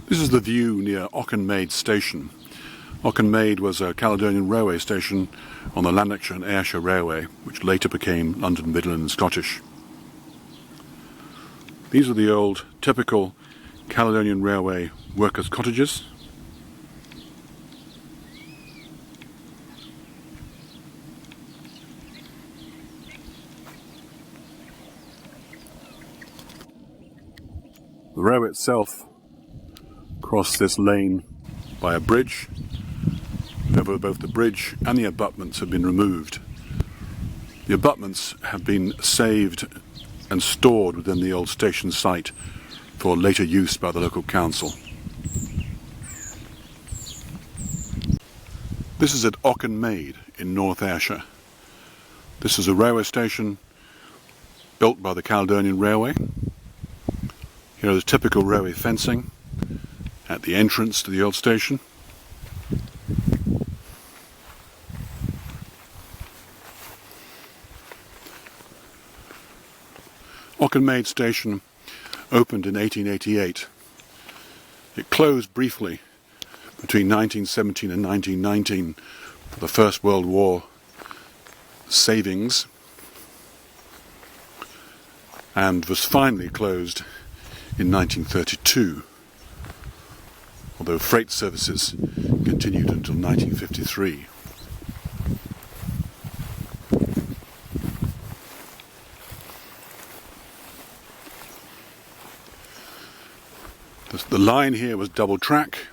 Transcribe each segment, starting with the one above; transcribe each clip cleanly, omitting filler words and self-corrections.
This is the view near Auchenmade station. Auchenmade was a Caledonian railway station on the Lanarkshire Ayrshire Railway, which later became London, Midland and Scottish. These are the old, typical Caledonian Railway workers' cottages. The railway itself crossed this lane by a bridge. However, both the bridge and the abutments have been removed. The abutments have been saved and stored within the old station site for later use by the local council. This is at Auchenmade in North Ayrshire. This is a railway station built by the Caledonian Railway. Here is typical railway fencing at the entrance to the old station. Auchenmade station opened in 1888. It closed briefly between 1917 and 1919 for the First World War savings, and was finally closed in 1932, although freight services continued until 1953. The line here was double track,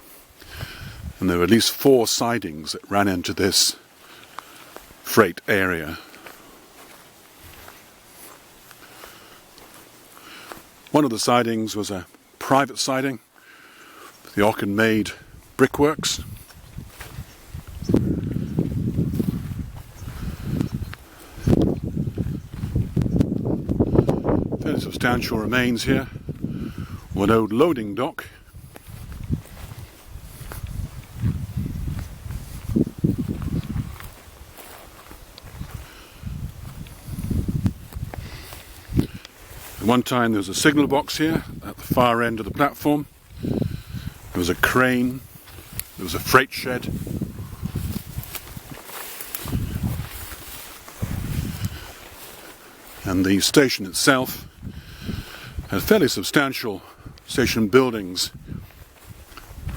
and there were at least 4 sidings that ran into this freight area. One of the sidings was a private siding, the Auchenmade brickworks. Fairly substantial remains here of an old loading dock. At one time there was a signal box here at the far end of the platform. There was a crane, there was a freight shed. And the station itself had fairly substantial station buildings,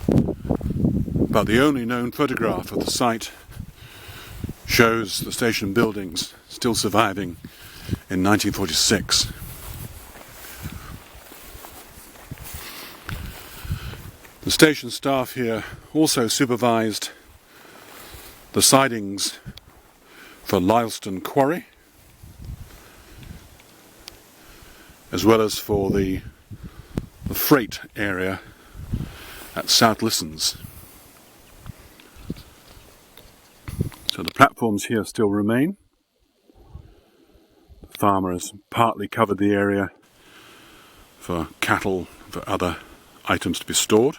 but the only known photograph of the site shows the station buildings still surviving in 1946. The station staff here also supervised the sidings for Neilston quarry, as well as for the freight area at South Listons. So the platforms here still remain. The farmer has partly covered the area for cattle, for other items to be stored.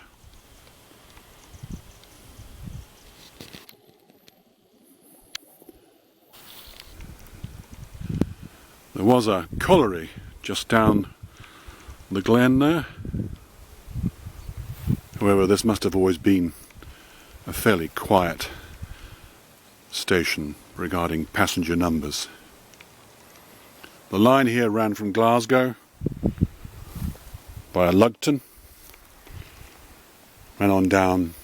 There was a colliery just down the glen there. However, this must have always been a fairly quiet station regarding passenger numbers. The line here ran from Glasgow via Lugton, ran on down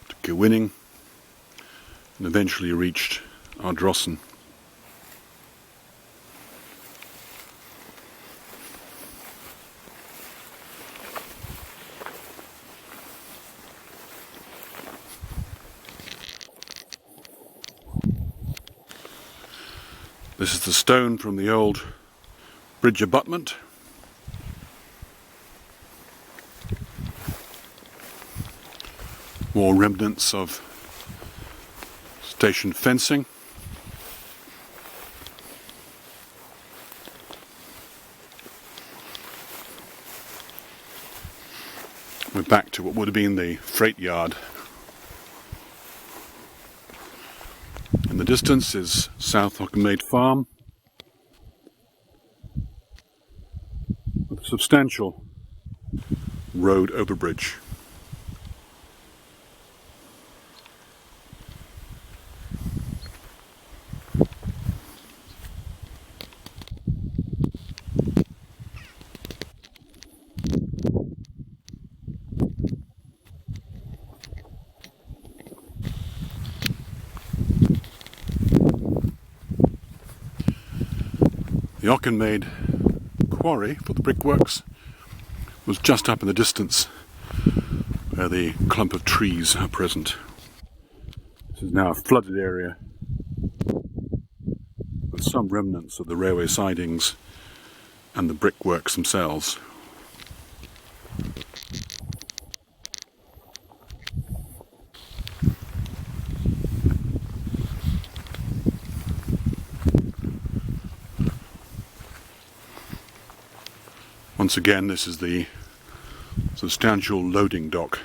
to Gewinning, and eventually reached Ardrossan. This is the stone from the old bridge abutment. More remnants of station fencing. We're back to what would have been the freight yard. In the distance is South Auchenmade Farm, with a substantial road overbridge. The Auchenmade quarry for the brickworks was just up in the distance where the clump of trees are present. This is now a flooded area with some remnants of the railway sidings and the brickworks themselves. Once again, this is the substantial loading dock